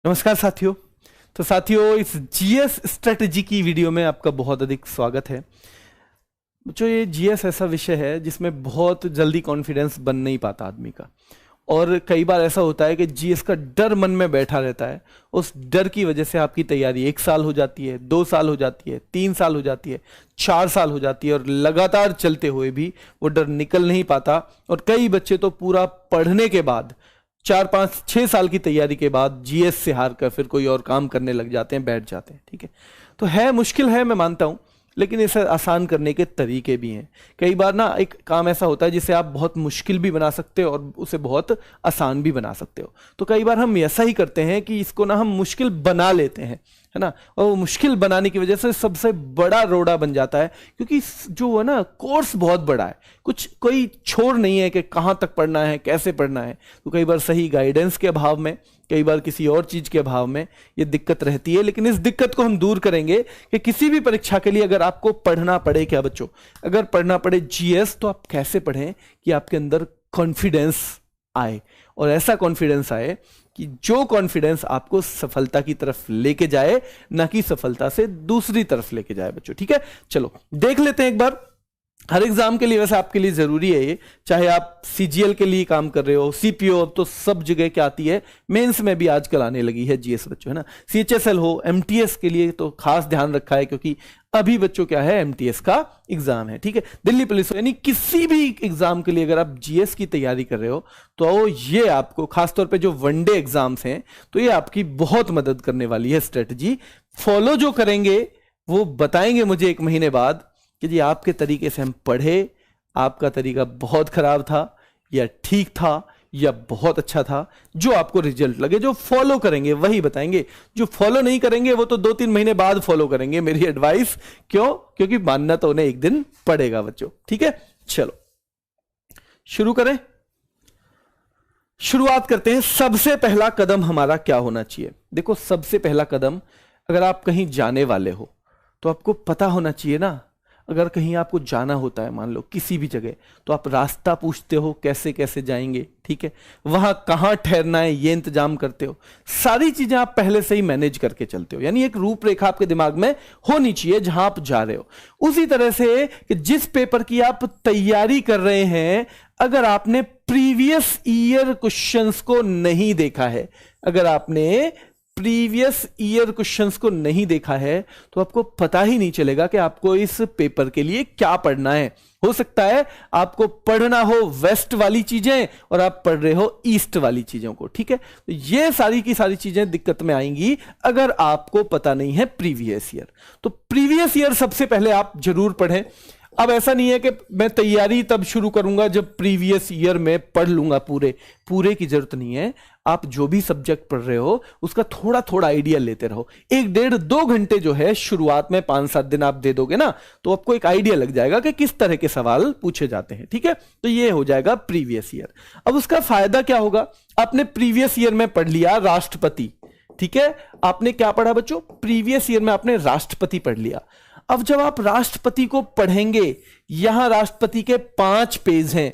नमस्कार साथियों। तो साथियों, इस जीएस स्ट्रेटजी की वीडियो में आपका बहुत अधिक स्वागत है। बच्चों, ये जीएस ऐसा विषय है जिसमें बहुत जल्दी कॉन्फिडेंस बन नहीं पाता आदमी का, और कई बार ऐसा होता है कि जीएस का डर मन में बैठा रहता है। उस डर की वजह से आपकी तैयारी 1 साल हो जाती है, 2 साल हो जाती है, 3 साल हो जाती है, 4 साल हो जाती है, और लगातार चलते हुए भी वो डर निकल नहीं पाता। और कई बच्चे तो पूरा पढ़ने के बाद 4-5-6 साल की तैयारी के बाद जीएस से हार कर फिर कोई और काम करने लग जाते हैं, बैठ जाते हैं। ठीक है, तो है मुश्किल है, मैं मानता हूं, लेकिन इसे आसान करने के तरीके भी हैं। कई बार ना एक काम ऐसा होता है जिसे आप बहुत मुश्किल भी बना सकते हो और उसे बहुत आसान भी बना सकते हो। तो कई बार हम ऐसा ही करते हैं कि इसको ना हम मुश्किल बना लेते हैं, है ना, और वो मुश्किल बनाने की वजह से सबसे बड़ा रोड़ा बन जाता है, क्योंकि जो है ना कोर्स बहुत बड़ा है, कुछ कोई छोर नहीं है कि कहाँ तक पढ़ना है, कैसे पढ़ना है। तो कई बार सही गाइडेंस के अभाव में, कई बार किसी और चीज के अभाव में ये दिक्कत रहती है। लेकिन इस दिक्कत को हम दूर करेंगे कि किसी भी परीक्षा के लिए अगर आपको पढ़ना पड़े, क्या बच्चों, अगर पढ़ना पड़े जीएस, तो आप कैसे पढ़ें कि आपके अंदर कॉन्फिडेंस आए, और ऐसा कॉन्फिडेंस आए कि जो कॉन्फिडेंस आपको सफलता की तरफ लेके जाए, ना कि सफलता से दूसरी तरफ लेके जाए बच्चों। ठीक है, चलो देख लेते हैं एक बार। हर एग्जाम के लिए वैसे आपके लिए जरूरी है ये, चाहे आप सीजीएल के लिए काम कर रहे हो, सीपीओ, अब तो सब जगह क्या आती है, मेंस में भी आजकल आने लगी है जीएस बच्चों, है ना। सीएचएसएल हो, एमटीएस के लिए तो खास ध्यान रखा है, क्योंकि अभी बच्चों क्या है, एमटीएस का एग्जाम है। ठीक है, दिल्ली पुलिस, यानी किसी भी एग्जाम के लिए अगर आप जीएस की तैयारी कर रहे हो तो ये आपको खासतौर पे जो वनडे एग्जाम्स हैं, तो ये आपकी बहुत मदद करने वाली है। स्ट्रेटजी फॉलो जो करेंगे वो बताएंगे मुझे 1 महीने बाद कि जी आपके तरीके से हम पढ़े, आपका तरीका बहुत खराब था या ठीक था या बहुत अच्छा था। जो आपको रिजल्ट लगे, जो फॉलो करेंगे वही बताएंगे, जो फॉलो नहीं करेंगे वो तो 2-3 महीने बाद फॉलो करेंगे, मेरी एडवाइस। क्यों? क्योंकि मानना तो उन्हें एक दिन पड़ेगा बच्चों। ठीक है, चलो शुरू करें। शुरुआत करते हैं। सबसे पहला कदम हमारा क्या होना चाहिए? देखो, सबसे पहला कदम, अगर आप कहीं जाने वाले हो तो आपको पता होना चाहिए ना। अगर कहीं आपको जाना होता है, मान लो किसी भी जगह, तो आप रास्ता पूछते हो कैसे कैसे जाएंगे, ठीक है, वहां कहां ठहरना है ये इंतजाम करते हो, सारी चीजें आप पहले से ही मैनेज करके चलते हो। यानी एक रूपरेखा आपके दिमाग में होनी चाहिए जहां आप जा रहे हो। उसी तरह से कि जिस पेपर की आप तैयारी कर रहे हैं, अगर आपने प्रीवियस ईयर क्वेश्चंस को नहीं देखा है, अगर आपने प्रीवियस ईयर क्वेश्चंस को नहीं देखा है, तो आपको पता ही नहीं चलेगा कि आपको इस पेपर के लिए क्या पढ़ना है। हो सकता है आपको पढ़ना हो वेस्ट वाली चीजें और आप पढ़ रहे हो ईस्ट वाली चीजों को। ठीक है, तो ये सारी की सारी चीजें दिक्कत में आएंगी अगर आपको पता नहीं है प्रीवियस ईयर। तो प्रीवियस ईयर सबसे पहले आप जरूर पढ़ें। अब ऐसा नहीं है कि मैं तैयारी तब शुरू करूंगा जब प्रीवियस ईयर में पढ़ लूंगा, पूरे की जरूरत नहीं है। आप जो भी सब्जेक्ट पढ़ रहे हो उसका थोड़ा थोड़ा आइडिया लेते रहो। 1-1.5-2 घंटे जो है शुरुआत में 5-7 दिन आप दे दोगे ना, तो आपको एक आइडिया लग जाएगा कि किस तरह के सवाल पूछे जाते हैं। ठीक है, तो ये हो जाएगा प्रीवियस ईयर। अब उसका फायदा क्या होगा? आपने प्रीवियस ईयर में पढ़ लिया राष्ट्रपति, ठीक है, आपने क्या पढ़ा बच्चों? प्रीवियस ईयर में आपने राष्ट्रपति पढ़ लिया। अब जब आप राष्ट्रपति को पढ़ेंगे, यहां राष्ट्रपति के 5 पेज हैं,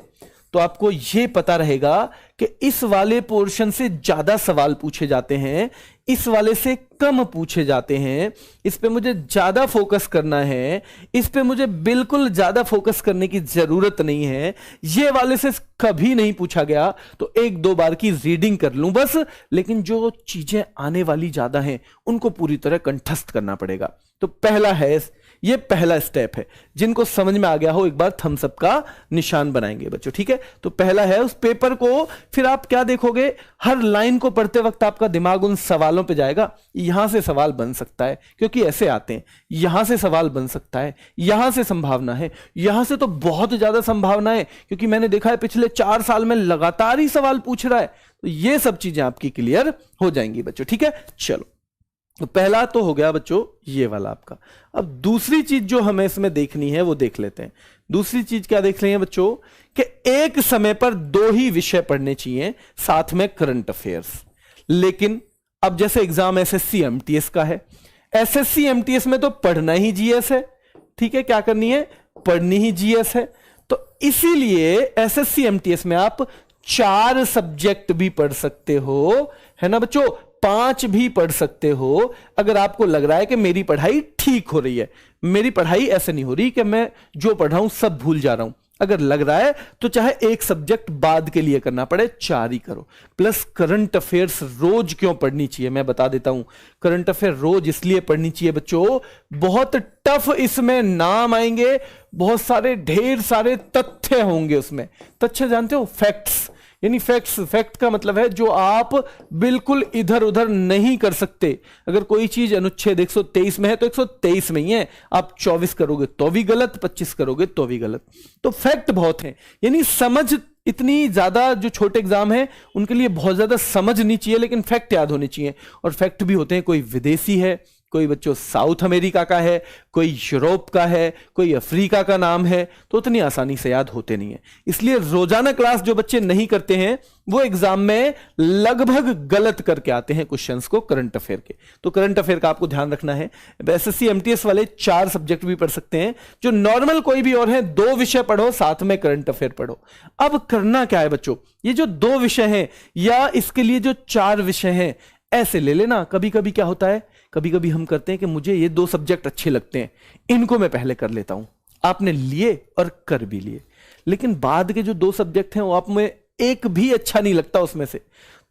तो आपको यह पता रहेगा कि इस वाले पोर्शन से ज्यादा सवाल पूछे जाते हैं, इस वाले से कम पूछे जाते हैं, इस पे मुझे ज्यादा फोकस करना है, इस पे मुझे बिल्कुल ज्यादा फोकस करने की जरूरत नहीं है, ये वाले से कभी नहीं पूछा गया तो 1-2 बार की रीडिंग कर लूं बस, लेकिन जो चीजें आने वाली ज्यादा हैं उनको पूरी तरह कंठस्थ करना पड़ेगा। तो पहला है, ये पहला स्टेप है। जिनको समझ में आ गया हो एक बार थम्स अप का निशान बनाएंगे बच्चों। ठीक है, तो पहला है उस पेपर को, फिर आप क्या देखोगे, हर लाइन को पढ़ते वक्त आपका दिमाग उन सवालों पे जाएगा। यहां से सवाल बन सकता है क्योंकि ऐसे आते हैं, यहां से सवाल बन सकता है, यहां से संभावना है, यहां से तो बहुत ज्यादा संभावना है क्योंकि मैंने देखा है पिछले 4 साल में लगातार ही सवाल पूछ रहा है। तो ये सब चीजें आपकी क्लियर हो जाएंगी बच्चों। ठीक है, चलो, तो पहला तो हो गया बच्चों ये वाला आपका। अब दूसरी चीज जो हमें इसमें देखनी है वो देख लेते हैं। दूसरी चीज क्या देख लेंगे बच्चों कि एक समय पर 2 ही विषय पढ़ने चाहिए, साथ में करंट अफेयर्स। लेकिन अब जैसे एग्जाम एसएससी एमटीएस का है, एसएससी एमटीएस में तो पढ़ना ही जीएस है। ठीक है, क्या करनी है? पढ़नी ही जीएस है। तो इसीलिए एसएससी एमटीएस में आप 4 सब्जेक्ट भी पढ़ सकते हो, है ना बच्चों। 5 भी पढ़ सकते हो अगर आपको लग रहा है कि मेरी पढ़ाई ठीक हो रही है, मेरी पढ़ाई ऐसे नहीं हो रही कि मैं जो पढ़ रहा हूं सब भूल जा रहा हूं। अगर लग रहा है तो चाहे एक सब्जेक्ट बाद के लिए करना पड़े, 4 ही करो। प्लस करंट अफेयर्स रोज क्यों पढ़नी चाहिए मैं बता देता हूं। करंट अफेयर रोज इसलिए पढ़नी चाहिए बच्चों, बहुत टफ इसमें नाम आएंगे, बहुत सारे ढेर सारे तथ्य होंगे उसमें। तथ्य जानते हो, फैक्ट्स, यानी फैक्ट्स। फैक्ट का मतलब है जो आप बिल्कुल इधर उधर नहीं कर सकते। अगर कोई चीज अनुच्छेद 123 में है तो 123 में ही है, आप 24 करोगे तो भी गलत, 25 करोगे तो भी गलत। तो फैक्ट बहुत है, यानी समझ इतनी ज्यादा, जो छोटे एग्जाम है उनके लिए बहुत ज्यादा समझ नहीं चाहिए, लेकिन फैक्ट याद होने चाहिए। और फैक्ट भी होते हैं, कोई विदेशी है, कोई बच्चों साउथ अमेरिका का है, कोई यूरोप का है, कोई अफ्रीका का नाम है, तो उतनी आसानी से याद होते नहीं है। इसलिए रोजाना क्लास जो बच्चे नहीं करते हैं वो एग्जाम में लगभग गलत करके आते हैं क्वेश्चंस को करंट अफेयर के। तो करंट अफेयर का आपको ध्यान रखना है। एसएससी एमटीएस वाले 4 सब्जेक्ट भी पढ़ सकते हैं, जो नॉर्मल कोई भी और है 2 विषय पढ़ो, साथ में करंट अफेयर पढ़ो। अब करना क्या है बच्चों, ये जो 2 विषय हैं या इसके लिए जो 4 विषय हैं ऐसे ले लेना। कभी कभी क्या होता है, कभी कभी हम करते हैं कि मुझे ये 2 सब्जेक्ट अच्छे लगते हैं, इनको मैं पहले कर लेता हूं। आपने लिए और कर भी लिए, लेकिन बाद के जो 2 सब्जेक्ट हैं वो आप में एक भी अच्छा नहीं लगता उसमें से,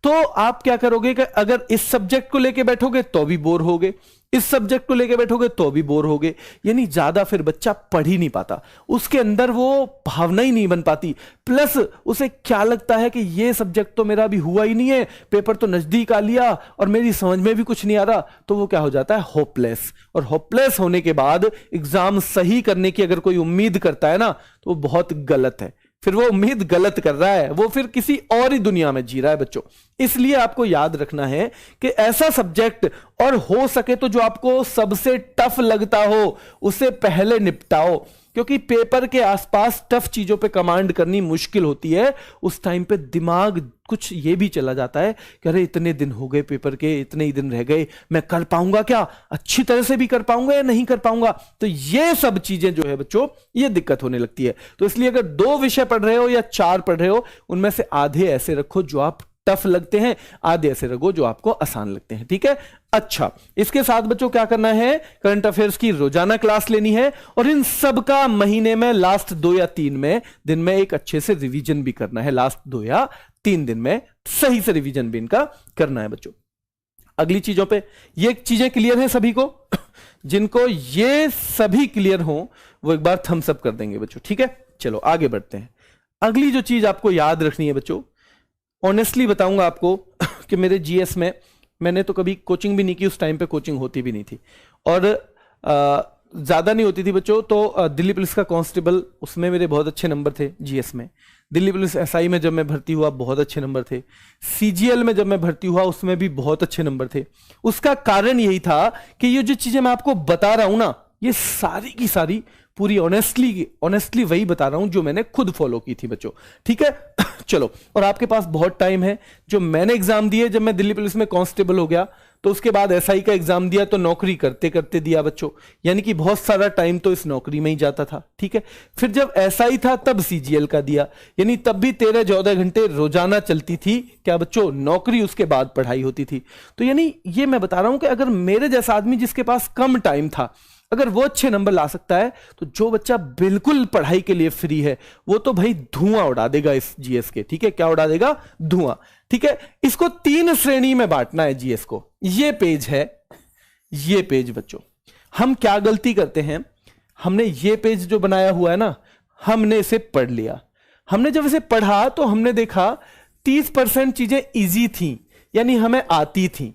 तो आप क्या करोगे कि अगर इस सब्जेक्ट को लेके बैठोगे तो भी बोर होगे, इस सब्जेक्ट को लेके बैठोगे तो भी बोर होगे, यानी ज्यादा फिर बच्चा पढ़ ही नहीं पाता, उसके अंदर वो भावना ही नहीं बन पाती। प्लस उसे क्या लगता है कि ये सब्जेक्ट तो मेरा अभी हुआ ही नहीं है, पेपर तो नजदीक आ लिया और मेरी समझ में भी कुछ नहीं आ रहा, तो वो क्या हो जाता है, होपलेस। और होपलेस होने के बाद एग्जाम सही करने की अगर कोई उम्मीद करता है ना तो वो बहुत गलत है। फिर वो उम्मीद गलत कर रहा है, वो फिर किसी और ही दुनिया में जी रहा है बच्चों। इसलिए आपको याद रखना है कि ऐसा सब्जेक्ट, और हो सके तो जो आपको सबसे टफ लगता हो उसे पहले निपटाओ, क्योंकि पेपर के आसपास टफ चीजों पे कमांड करनी मुश्किल होती है। उस टाइम पे दिमाग कुछ ये भी चला जाता है कि अरे इतने दिन हो गए पेपर के, इतने ही दिन रह गए, मैं कर पाऊंगा क्या, अच्छी तरह से भी कर पाऊंगा या नहीं कर पाऊंगा। तो ये सब चीजें जो है बच्चों, ये दिक्कत होने लगती है। तो इसलिए अगर 2 विषय पढ़ रहे हो या 4 पढ़ रहे हो, उनमें से आधे ऐसे रखो जो आप टफ लगते हैं, आधे ऐसे रखो जो आपको आसान लगते हैं, ठीक है। अच्छा, इसके साथ बच्चों क्या करना है, करंट अफेयर्स की रोजाना क्लास लेनी है, और इन सब का महीने में लास्ट 2 या 3 में दिन में एक अच्छे से रिवीजन भी करना है। लास्ट 2 या 3 दिन में सही से रिवीजन भी इनका करना है बच्चों। अगली चीजों पे ये चीजें क्लियर हैं सभी को? जिनको ये सभी क्लियर हो वो एक बार थम्स अप कर देंगे बच्चों, ठीक है। चलो आगे बढ़ते हैं। अगली जो चीज आपको याद रखनी है बच्चों, ऑनेस्टली बताऊंगा आपको कि मेरे जीएस में मैंने तो कभी कोचिंग भी नहीं की, उस टाइम पे कोचिंग होती भी नहीं थी, और ज़्यादा नहीं होती थी बच्चों। तो दिल्ली पुलिस का कांस्टेबल, उसमें मेरे बहुत अच्छे नंबर थे जीएस में। दिल्ली पुलिस एसआई में जब मैं भर्ती हुआ बहुत अच्छे नंबर थे। सीजीएल में जब मैं भर्ती हुआ उसमें भी बहुत अच्छे नंबर थे। उसका कारण यही था कि ये जो चीज़ें मैं आपको बता रहा हूँ ना, ये सारी की सारी पूरी ऑनेस्टली वही बता रहा हूं जो मैंने खुद फॉलो की थी बच्चों, ठीक है। चलो, और आपके पास बहुत टाइम है। जो मैंने एग्जाम दिए, जब मैं दिल्ली पुलिस में कांस्टेबल हो गया तो उसके बाद एसआई का एग्जाम दिया, तो नौकरी करते करते दिया बच्चों, यानी कि बहुत सारा टाइम तो इस नौकरी में ही जाता था, ठीक है। फिर जब एसआई था तब सीजीएल का दिया, यानी तब भी 13-14 घंटे रोजाना चलती थी क्या बच्चों, नौकरी, उसके बाद पढ़ाई होती थी। तो यानी ये मैं बता रहा हूं कि अगर मेरे जैसा आदमी जिसके पास कम टाइम था, अगर वो अच्छे नंबर ला सकता है, तो जो बच्चा बिल्कुल पढ़ाई के लिए फ्री है वो तो भाई धुआं उड़ा देगा इस जीएस के, ठीक है। क्या उड़ा देगा, धुआं, ठीक है। इसको 3 श्रेणी में बांटना है जीएस को। ये पेज है, ये पेज बच्चों, हम क्या गलती करते हैं, हमने ये पेज जो बनाया हुआ है ना, हमने इसे पढ़ लिया। हमने जब इसे पढ़ा तो हमने देखा 30% चीजें इजी थी, यानी हमें आती थी।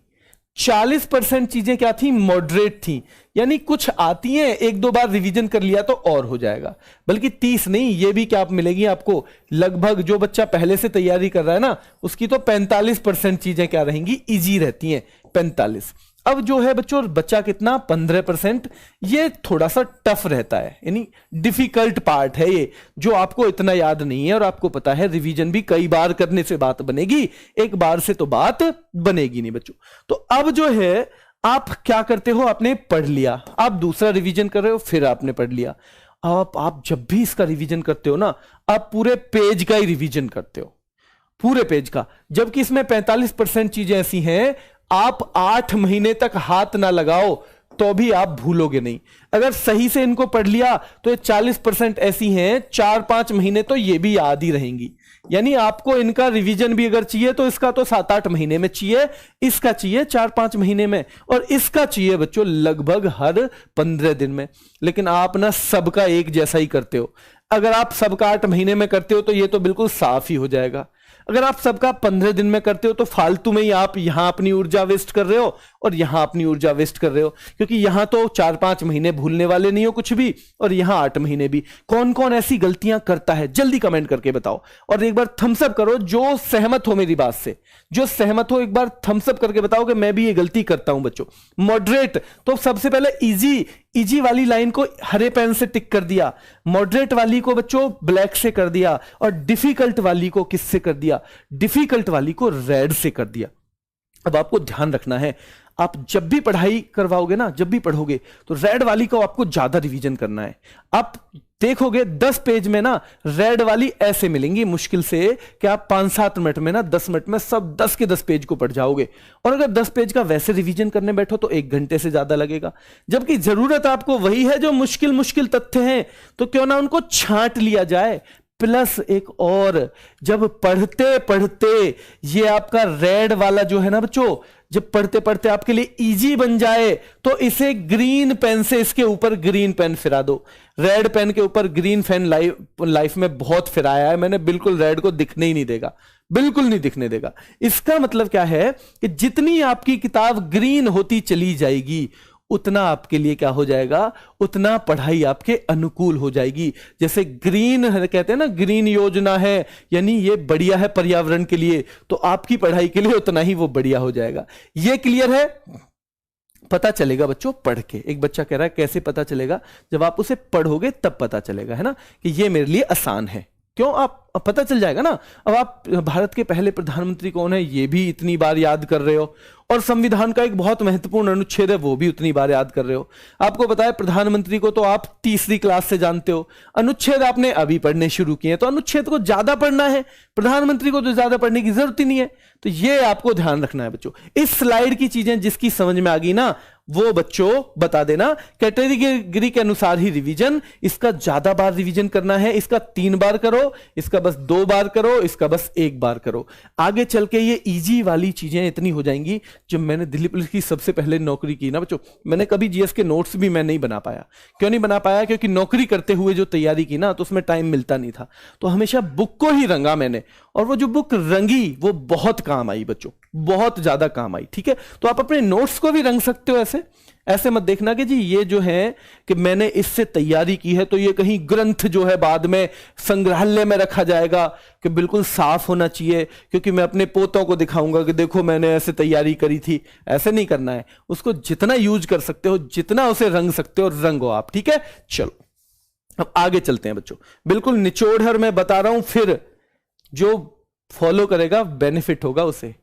40% चीजें क्या थी, मॉडरेट थी, यानी कुछ आती हैं, 1-2 बार रिवीजन कर लिया तो और हो जाएगा। बल्कि 30 नहीं, ये भी क्या आप मिलेगी आपको, लगभग जो बच्चा पहले से तैयारी कर रहा है ना, उसकी तो 45% चीजें क्या रहेंगी, इजी रहती हैं, 45। अब जो है बच्चों, बच्चा कितना, 15%, ये थोड़ा सा टफ रहता है, यानी डिफिकल्ट पार्ट है ये, जो आपको इतना याद नहीं है। और आपको पता है रिवीजन भी कई बार करने से बात बनेगी, एक बार से तो बात बनेगी नहीं बच्चों। तो अब जो है आप क्या करते हो, आपने पढ़ लिया, आप दूसरा रिवीजन कर रहे हो, फिर आपने पढ़ लिया। आप जब भी इसका रिवीजन करते हो ना, आप पूरे पेज का ही रिवीजन करते हो, पूरे पेज का, जबकि इसमें 45% चीजें ऐसी हैं आप 8 महीने तक हाथ ना लगाओ तो भी आप भूलोगे नहीं। अगर सही से इनको पढ़ लिया तो ये 40% ऐसी हैं 4-5 महीने तो ये भी याद ही रहेंगी। यानी आपको इनका रिवीजन भी अगर चाहिए तो इसका तो 7-8 महीने में चाहिए, इसका चाहिए 4-5 महीने में, और इसका चाहिए बच्चों लगभग हर 15 दिन में। लेकिन आप ना सबका एक जैसा ही करते हो। अगर आप सबका 8 महीने में करते हो तो ये तो बिल्कुल साफ ही हो जाएगा। अगर आप सबका 15 दिन में करते हो तो फालतू में ही आप यहां अपनी ऊर्जा वेस्ट कर रहे हो और यहां अपनी ऊर्जा वेस्ट कर रहे हो, क्योंकि यहां तो 4-5 महीने भूलने वाले नहीं हो कुछ भी, और यहां 8 महीने भी। कौन कौन ऐसी गलतियां करता है जल्दी कमेंट करके बताओ, और एक बार थम्स अप करो जो सहमत हो मेरी बात से, जो सहमत हो एक बार थम्स अप करके बताओ कि मैं भी ये गलती करता हूं बच्चों। मॉडरेट तो सबसे पहले इजी वाली लाइन को हरे पेन से टिक कर दिया, मॉडरेट वाली को बच्चों ब्लैक से कर दिया, और डिफिकल्ट वाली को किससे कर दिया? डिफिकल्ट वाली को रेड से कर दिया। अब आपको ध्यान रखना है, आप जब भी पढ़ाई करवाओगे ना, जब भी पढ़ोगे तो रेड वाली को आपको ज्यादा रिवीजन करना है। आप देखोगे 10 पेज में ना रेड वाली ऐसे मिलेंगी मुश्किल से कि आप 5-7 मिनट में ना 10 मिनट में सब 10 के 10 पेज को पढ़ जाओगे, और अगर 10 पेज का वैसे रिवीजन करने बैठो तो 1 घंटे से ज्यादा लगेगा। जबकि जरूरत आपको वही है जो मुश्किल मुश्किल तथ्य हैं, तो क्यों ना उनको छांट लिया जाए। प्लस एक और, जब पढ़ते पढ़ते ये आपका रेड वाला जो है ना बच्चों, जब पढ़ते पढ़ते आपके लिए इजी बन जाए तो इसे ग्रीन पेन से इसके ऊपर ग्रीन पेन फिरा दो। रेड पेन के ऊपर ग्रीन पेन लाइफ में बहुत फिराया है मैंने, बिल्कुल रेड को दिखने ही नहीं देगा, बिल्कुल नहीं दिखने देगा। इसका मतलब क्या है कि जितनी आपकी किताब ग्रीन होती चली जाएगी उतना आपके लिए क्या हो जाएगा, उतना पढ़ाई आपके अनुकूल हो जाएगी। जैसे ग्रीन कहते हैं ना, ग्रीन योजना है यानी ये बढ़िया है पर्यावरण के लिए, तो आपकी पढ़ाई के लिए उतना ही वो बढ़िया हो जाएगा। ये क्लियर है? पता चलेगा बच्चों पढ़ के। एक बच्चा कह रहा है कैसे पता चलेगा? जब आप उसे पढ़ोगे तब पता चलेगा, है ना, कि ये मेरे लिए आसान है। क्यों? आप पता चल जाएगा ना। अब आप भारत के पहले प्रधानमंत्री कौन है ये भी इतनी बार याद कर रहे हो, और संविधान का एक बहुत महत्वपूर्ण अनुच्छेद है वो भी उतनी बार याद कर रहे हो। आपको पता है प्रधानमंत्री को तो आप तीसरी क्लास से जानते हो, अनुच्छेद आपने अभी पढ़ने शुरू किए, तो अनुच्छेद को ज्यादा पढ़ना है, प्रधानमंत्री को तो ज्यादा पढ़ने की जरूरत ही नहीं है। तो ये आपको ध्यान रखना है बच्चों। इस स्लाइड की चीजें जिसकी समझ में आ गई ना वो बच्चों बता देना। कैटेगरी के अनुसार ही रिवीजन, इसका ज्यादा बार रिवीजन करना है, इसका 3 बार करो, इसका बस 2 बार करो, इसका बस 1 बार करो। आगे चल के ये इजी वाली चीजें इतनी हो जाएंगी। जब मैंने दिल्ली पुलिस की सबसे पहले नौकरी की ना बच्चों, मैंने कभी जीएस के नोट्स भी मैं नहीं बना पाया। क्यों नहीं बना पाया? क्योंकि नौकरी करते हुए जो तैयारी की ना तो उसमें टाइम मिलता नहीं था, तो हमेशा बुक को ही रंगा मैंने, और वो जो बुक रंगी वो बहुत काम आई बच्चों, बहुत ज्यादा काम आई। ठीक है, तो आप अपने नोट्स को भी रंग सकते हो ऐसे। ऐसे मत देखना कि जी ये जो है कि मैंने इससे तैयारी की है तो ये कहीं ग्रंथ जो है बाद में संग्रहालय में रखा जाएगा, कि बिल्कुल साफ होना चाहिए क्योंकि मैं अपने पोतों को दिखाऊंगा कि देखो मैंने ऐसे तैयारी करी थी। ऐसे नहीं करना है, उसको जितना यूज कर सकते हो, जितना उसे रंग सकते हो रंगो आप। ठीक है, चलो अब आगे चलते हैं बच्चों। बिल्कुल निचोड़ है, मैं बता रहा हूं, फिर जो फॉलो करेगा बेनिफिट होगा उसे,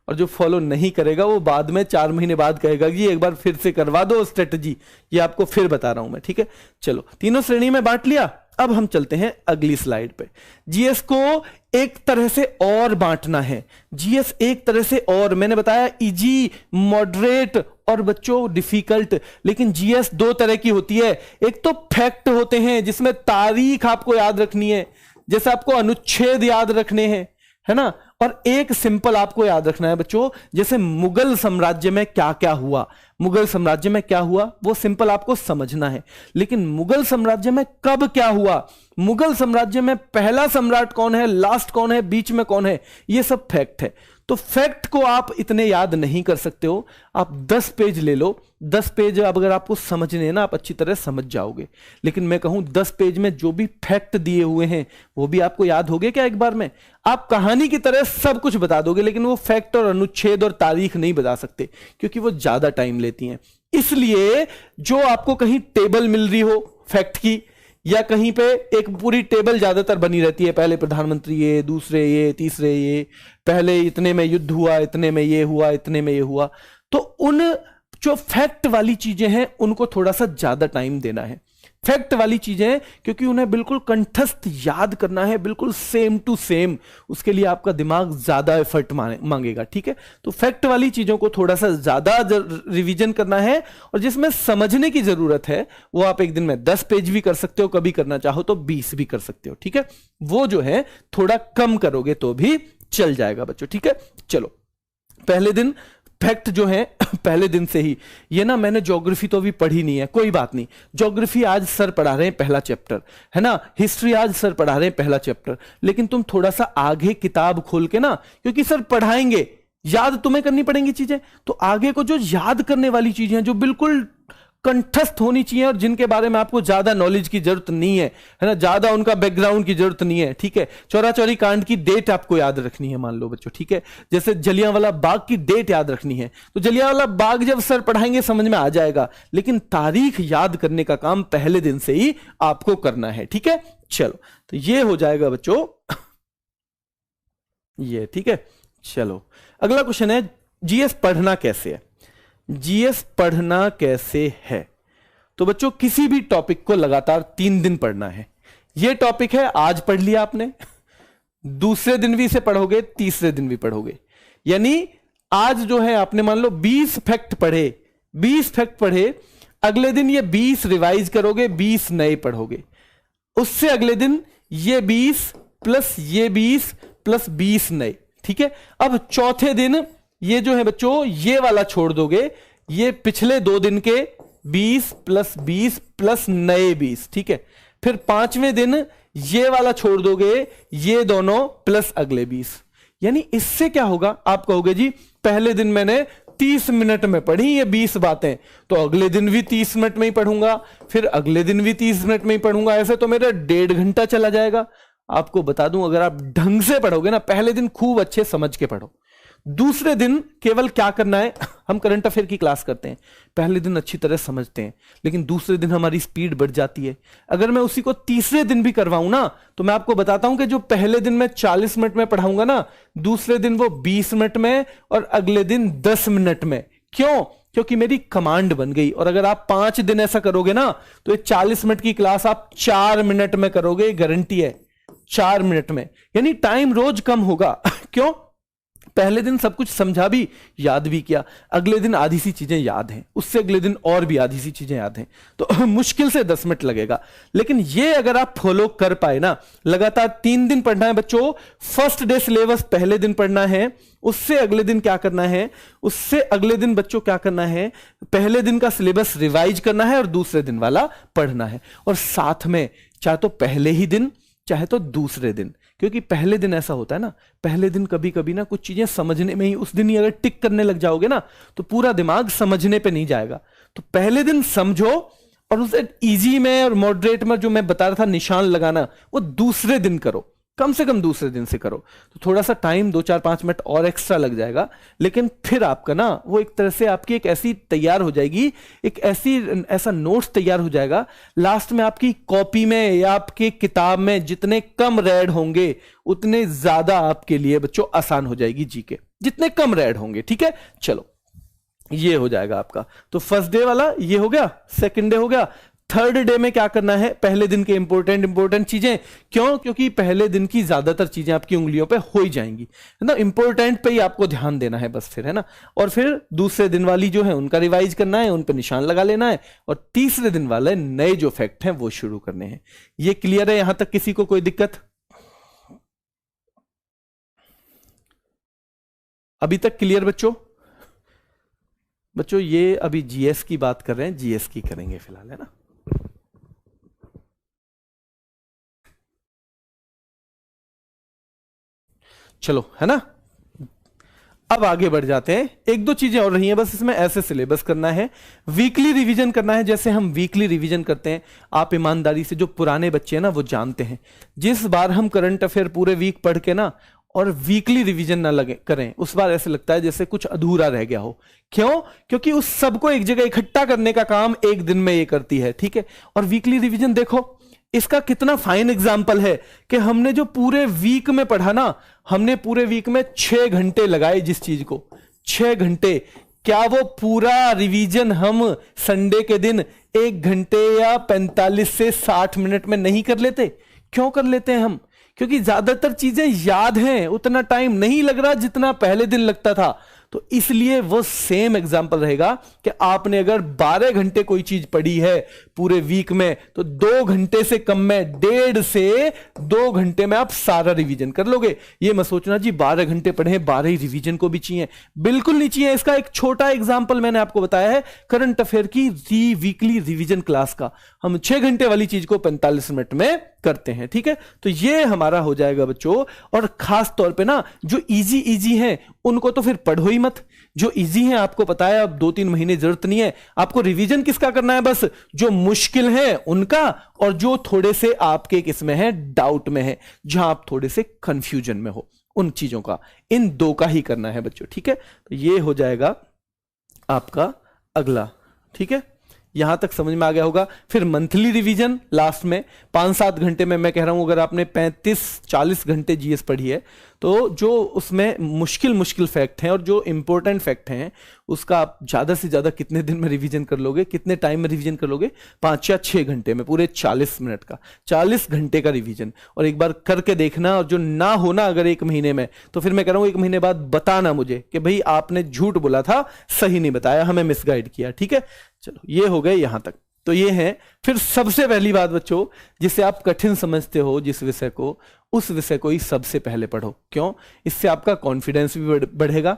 और जो फॉलो नहीं करेगा वो बाद में 4 महीने बाद कहेगा कि एक बार फिर से करवा दो स्ट्रेटजी। ये आपको फिर बता रहा हूं मैं। ठीक है, चलो तीनों श्रेणी में बांट लिया। अब हम चलते हैं अगली स्लाइड पे। जीएस को एक तरह से और बांटना है। जीएस एक तरह से और, मैंने बताया इजी, मॉडरेट और बच्चों डिफिकल्ट। लेकिन जीएस 2 तरह की होती है। एक तो फैक्ट होते हैं जिसमें तारीख आपको याद रखनी है, जैसे आपको अनुच्छेद याद रखने हैं, है ना। और एक सिंपल आपको याद रखना है बच्चों, जैसे मुगल साम्राज्य में क्या क्या हुआ, मुगल साम्राज्य में क्या हुआ वो सिंपल आपको समझना है। लेकिन मुगल साम्राज्य में कब क्या हुआ, मुगल साम्राज्य में पहला सम्राट कौन है, लास्ट कौन है, बीच में कौन है, ये सब फैक्ट है। तो फैक्ट को आप इतने याद नहीं कर सकते हो। आप 10 पेज ले लो, 10 पेज अब अगर आपको समझने हैं ना आप अच्छी तरह समझ जाओगे। लेकिन मैं कहूं 10 पेज में जो भी फैक्ट दिए हुए हैं वो भी आपको याद हो गए क्या एक बार में? आप कहानी की तरह सब कुछ बता दोगे, लेकिन वो फैक्ट और अनुच्छेद और तारीख नहीं बता सकते क्योंकि वो ज्यादा टाइम लेती हैं। इसलिए जो आपको कहीं टेबल मिल रही हो फैक्ट की, या कहीं पे एक पूरी टेबल ज्यादातर बनी रहती है, पहले प्रधानमंत्री ये, दूसरे ये, तीसरे ये, पहले इतने में युद्ध हुआ, इतने में ये हुआ, इतने में ये हुआ, तो उन जो फैक्ट वाली चीजें हैं उनको थोड़ा सा ज्यादा टाइम देना है। फैक्ट वाली चीजें, क्योंकि उन्हें बिल्कुल कंठस्थ याद करना है, बिल्कुल सेम टू सेम, उसके लिए आपका दिमाग ज्यादा एफर्ट मांगेगा, ठीक है। तो फैक्ट वाली चीजों को थोड़ा सा ज्यादा रिवीजन करना है, और जिसमें समझने की जरूरत है वो आप एक दिन में 10 पेज भी कर सकते हो, कभी करना चाहो तो 20 भी कर सकते हो, ठीक है। वो जो है थोड़ा कम करोगे तो भी चल जाएगा बच्चों, ठीक है। चलो, पहले दिन फैक्ट जो है पहले दिन से ही, ये ना मैंने ज्योग्राफी तो अभी पढ़ी नहीं है, कोई बात नहीं, ज्योग्राफी आज सर पढ़ा रहे हैं पहला चैप्टर, है ना, हिस्ट्री आज सर पढ़ा रहे हैं पहला चैप्टर, लेकिन तुम थोड़ा सा आगे किताब खोल के ना, क्योंकि सर पढ़ाएंगे, याद तुम्हें करनी पड़ेंगी चीजें, तो आगे को जो याद करने वाली चीजें जो बिल्कुल कंठस्थ होनी चाहिए और जिनके बारे में आपको ज्यादा नॉलेज की जरूरत नहीं है ना, ज्यादा उनका बैकग्राउंड की जरूरत नहीं है, ठीक है। चौरा चौरी कांड की डेट आपको याद रखनी है, मान लो बच्चों, ठीक है। जैसे जलियांवाला बाग की डेट याद रखनी है, तो जलियांवाला बाग जब सर पढ़ाएंगे समझ में आ जाएगा, लेकिन तारीख याद करने का काम पहले दिन से ही आपको करना है, ठीक है। चलो, तो ये हो जाएगा बच्चों, ये ठीक है। चलो, अगला क्वेश्चन है, जीएस पढ़ना कैसे है। जीएस पढ़ना कैसे है, तो बच्चों किसी भी टॉपिक को लगातार 3 दिन पढ़ना है। यह टॉपिक है, आज पढ़ लिया आपने, दूसरे दिन भी इसे पढ़ोगे, तीसरे दिन भी पढ़ोगे, यानी आज जो है आपने मान लो 20 फैक्ट पढ़े, 20 फैक्ट पढ़े, अगले दिन ये 20 रिवाइज करोगे, 20 नए पढ़ोगे, उससे अगले दिन ये 20 प्लस ये 20 प्लस 20 नए, ठीक है। अब चौथे दिन ये जो है बच्चों ये वाला छोड़ दोगे, ये पिछले 2 दिन के 20 प्लस 20 प्लस नए 20, ठीक है। फिर 5वें दिन ये वाला छोड़ दोगे, ये दोनों प्लस अगले 20, यानी इससे क्या होगा, आप कहोगे जी पहले दिन मैंने 30 मिनट में पढ़ी ये 20 बातें, तो अगले दिन भी 30 मिनट में ही पढ़ूंगा, फिर अगले दिन भी 30 मिनट में ही पढ़ूंगा, ऐसे तो मेरा 1.5 घंटा चला जाएगा। आपको बता दूं, अगर आप ढंग से पढ़ोगे ना, पहले दिन खूब अच्छे समझ के पढ़ो, दूसरे दिन केवल क्या करना है, हम करंट अफेयर की क्लास करते हैं, पहले दिन अच्छी तरह समझते हैं, लेकिन दूसरे दिन हमारी स्पीड बढ़ जाती है। अगर मैं उसी को तीसरे दिन भी करवाऊं ना, तो मैं आपको बताता हूं कि जो पहले दिन मैं 40 मिनट में पढ़ाऊंगा ना, दूसरे दिन वो 20 मिनट में और अगले दिन 10 मिनट में। क्यों? क्योंकि मेरी कमांड बन गई। और अगर आप 5 दिन ऐसा करोगे ना, तो ये 40 मिनट की क्लास आप 4 मिनट में करोगे, गारंटी है, 4 मिनट में, यानी टाइम रोज कम होगा। क्यों? पहले दिन सब कुछ समझा भी, याद भी किया, अगले दिन आधी सी चीजें याद हैं, उससे अगले दिन और भी आधी सी चीजें याद हैं, तो मुश्किल से 10 मिनट लगेगा। लेकिन ये अगर आप फॉलो कर पाए ना, लगातार 3 दिन पढ़ना है बच्चों, फर्स्ट डे सिलेबस पहले दिन पढ़ना है, उससे अगले दिन क्या करना है, उससे अगले दिन बच्चों क्या करना है, पहले दिन का सिलेबस रिवाइज करना है और दूसरे दिन वाला पढ़ना है, और साथ में चाहे तो पहले ही दिन चाहे तो दूसरे दिन, क्योंकि पहले दिन ऐसा होता है ना, पहले दिन कभी कभी ना कुछ चीजें समझने में ही, उस दिन ही अगर टिक करने लग जाओगे ना, तो पूरा दिमाग समझने पे नहीं जाएगा। तो पहले दिन समझो, और उसे इजी में और मॉडरेट में जो मैं बता रहा था निशान लगाना, वो दूसरे दिन करो, कम से कम दूसरे दिन से करो, तो थोड़ा सा टाइम 2-4-5 मिनट और एक्स्ट्रा लग जाएगा, लेकिन फिर आपका ना वो एक तरह से आपकी एक ऐसी तैयार हो जाएगी, एक ऐसा नोट्स तैयार हो जाएगा, लास्ट में आपकी कॉपी में या आपकी किताब में जितने कम रेड होंगे उतने ज्यादा आपके लिए बच्चों आसान हो जाएगी जीके, जितने कम रेड होंगे, ठीक है। चलो, ये हो जाएगा आपका, तो फर्स्ट डे वाला ये हो गया, सेकंड डे हो गया, थर्ड डे में क्या करना है, पहले दिन के इंपॉर्टेंट चीजें, क्यों? क्योंकि पहले दिन की ज्यादातर चीजें आपकी उंगलियों पे हो ही जाएंगी, है ना, इंपॉर्टेंट पे ही आपको ध्यान देना है बस, फिर है ना। और फिर दूसरे दिन वाली जो है उनका रिवाइज करना है, उन पे निशान लगा लेना है, और तीसरे दिन वाले नए जो फैक्ट हैं वो शुरू करने हैं। ये क्लियर है? यहां तक किसी को कोई दिक्कत अभी तक? क्लियर बच्चों? बच्चों ये अभी जीएस की बात कर रहे हैं, जीएस की करेंगे फिलहाल, है ना। चलो, है ना, अब आगे बढ़ जाते हैं। 1-2 चीजें और रही हैं बस इसमें, ऐसे सिलेबस करना है, वीकली रिवीजन करना है। जैसे हम वीकली रिवीजन करते हैं, आप ईमानदारी से, जो पुराने बच्चे हैं ना वो जानते हैं, जिस बार हम करंट अफेयर पूरे वीक पढ़ के ना और वीकली रिवीजन ना लगे करें, उस बार ऐसे लगता है जैसे कुछ अधूरा रह गया हो। क्यों? क्योंकि उस सबको एक जगह इकट्ठा करने का काम एक दिन में ये करती है, ठीक है। और वीकली रिवीजन देखो, इसका कितना फाइन एग्जाम्पल है कि हमने जो पूरे वीक में पढ़ा ना, हमने पूरे वीक में 6 घंटे लगाए जिस चीज को, 6 घंटे, क्या वो पूरा रिवीजन हम संडे के दिन 1 घंटे या 45 से 60 मिनट में नहीं कर लेते? क्यों कर लेते हैं हम? क्योंकि ज्यादातर चीजें याद हैं, उतना टाइम नहीं लग रहा जितना पहले दिन लगता था। तो इसलिए वो सेम एग्जांपल रहेगा कि आपने अगर 12 घंटे कोई चीज पढ़ी है पूरे वीक में, तो 2 घंटे से कम में, 1.5 से 2 घंटे में आप सारा रिवीजन कर लोगे। ये मत सोचना जी 12 घंटे पढ़े, 12 ही रिवीजन को भी चाहिए, बिल्कुल नहीं चाहिए। इसका एक छोटा एग्जांपल मैंने आपको बताया है करंट अफेयर की वीकली रिवीजन क्लास का। हम 6 घंटे वाली चीज को 45 मिनट में करते हैं, ठीक है। तो ये हमारा हो जाएगा बच्चों। और खास तौर पे ना जो इजी हैं उनको तो फिर पढ़ो ही मत। जो इजी हैं आपको पता है, अब 2-3 महीने जरूरत नहीं है आपको। रिवीजन किसका करना है? बस जो मुश्किल है उनका, और जो थोड़े से आपके किसमें है, डाउट में है, जहां आप थोड़े से कंफ्यूजन में हो, उन चीजों का, इन 2 का ही करना है बच्चों, ठीक है। तो ये हो जाएगा आपका अगला, ठीक है। यहां तक समझ में आ गया होगा। फिर मंथली रिवीजन लास्ट में 5-7 घंटे में, मैं कह रहा हूं अगर आपने 35-40 घंटे जीएस पढ़ी है, तो जो उसमें मुश्किल फैक्ट हैं और जो इंपॉर्टेंट फैक्ट हैं उसका आप ज्यादा से ज्यादा कितने दिन में रिवीजन कर लोगे, कितने टाइम में रिवीजन कर लोगे? 5 या 6 घंटे में, पूरे 40 मिनट का, 40 घंटे का रिवीजन। और एक बार करके देखना, और जो ना होना अगर 1 महीने में, तो फिर मैं कह रहा हूं 1 महीने बाद बताना मुझे कि भाई आपने झूठ बोला था, सही नहीं बताया, हमें मिसगाइड किया, ठीक है। चलो ये हो गए यहां तक। तो ये है। फिर सबसे पहली बात बच्चों, जिसे आप कठिन समझते हो जिस विषय को, उस विषय को ही सबसे पहले पढ़ो। क्यों? इससे आपका कॉन्फिडेंस भी बढ़ेगा,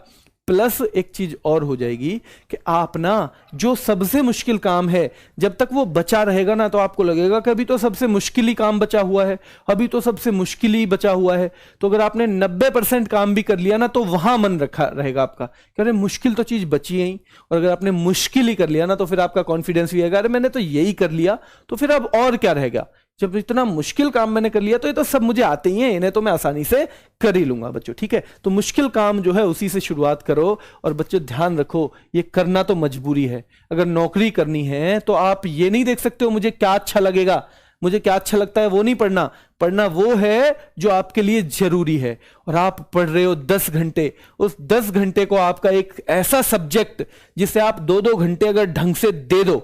प्लस एक चीज और हो जाएगी कि आप ना जो सबसे मुश्किल काम है, जब तक वो बचा रहेगा ना, तो आपको लगेगा कि अभी तो सबसे मुश्किल ही काम बचा हुआ है, अभी तो सबसे मुश्किल ही बचा हुआ है। तो अगर आपने 90% काम भी कर लिया ना, तो वहां मन रखा रहेगा आपका कि अरे मुश्किल तो चीज बची है ही। और अगर आपने मुश्किल ही कर लिया ना, तो फिर आपका कॉन्फिडेंस भी आएगा, अरे मैंने तो यही कर लिया, तो फिर अब और क्या रहेगा। जब इतना मुश्किल काम मैंने कर लिया, तो ये तो सब मुझे आते ही हैं, इन्हें तो मैं आसानी से कर ही लूंगा बच्चों, ठीक है। तो मुश्किल काम जो है उसी से शुरुआत करो। और बच्चों ध्यान रखो, ये करना तो मजबूरी है। अगर नौकरी करनी है तो आप ये नहीं देख सकते हो मुझे क्या अच्छा लगेगा, मुझे क्या अच्छा लगता है, वो नहीं पढ़ना। पढ़ना वो है जो आपके लिए जरूरी है। और आप पढ़ रहे हो 10 घंटे, उस 10 घंटे को आपका एक ऐसा सब्जेक्ट जिसे आप 2-2 घंटे अगर ढंग से दे दो,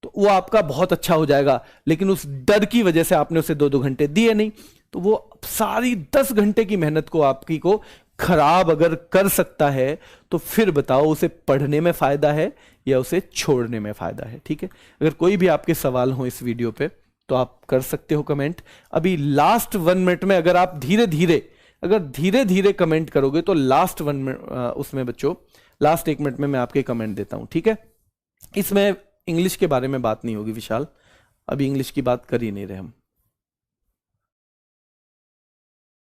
तो वो आपका बहुत अच्छा हो जाएगा। लेकिन उस डर की वजह से आपने उसे 2-2 घंटे दिए नहीं, तो वो सारी 10 घंटे की मेहनत को आपकी को खराब अगर कर सकता है, तो फिर बताओ उसे पढ़ने में फायदा है या उसे छोड़ने में फायदा है, ठीक है। अगर कोई भी आपके सवाल हो इस वीडियो पे, तो आप कर सकते हो कमेंट। अभी लास्ट 1 मिनट में अगर आप धीरे धीरे कमेंट करोगे, तो लास्ट 1 मिनट उसमें बच्चों, लास्ट 1 मिनट में मैं आपके कमेंट देता हूं, ठीक है। इसमें इंग्लिश के बारे में बात नहीं होगी विशाल, अभी इंग्लिश की बात कर ही नहीं रहे हम।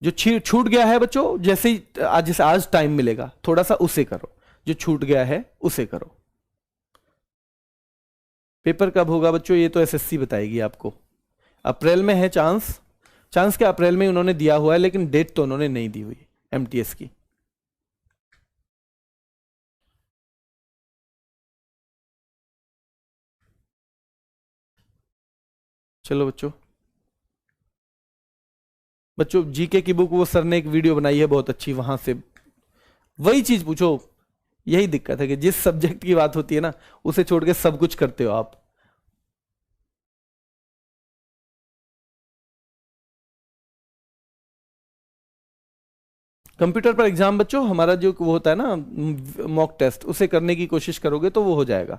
जो छूट गया है बच्चों, जैसे ही आज टाइम मिलेगा थोड़ा सा उसे करो, जो छूट गया है उसे करो। पेपर कब होगा बच्चों? ये तो एसएससी बताएगी आपको। अप्रैल में है चांस क्या अप्रैल में उन्होंने दिया हुआ है, लेकिन डेट तो उन्होंने नहीं दी हुई एमटीएस की। चलो बच्चों जीके की बुक, वो सर ने एक वीडियो बनाई है बहुत अच्छी, वहां से वही चीज पूछो। यही दिक्कत है कि जिस सब्जेक्ट की बात होती है ना, उसे छोड़ के सब कुछ करते हो आप। कंप्यूटर पर एग्जाम बच्चों हमारा जो वो होता है ना मॉक टेस्ट, उसे करने की कोशिश करोगे तो वो हो जाएगा।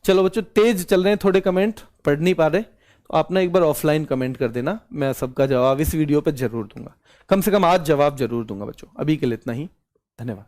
चलो बच्चों, तेज चल रहे हैं थोड़े कमेंट, पढ़ नहीं पा रहे, तो आप ना एक बार ऑफलाइन कमेंट कर देना, मैं सबका जवाब इस वीडियो पे जरूर दूंगा। कम से कम आज जवाब जरूर दूंगा बच्चों। अभी के लिए इतना ही, धन्यवाद।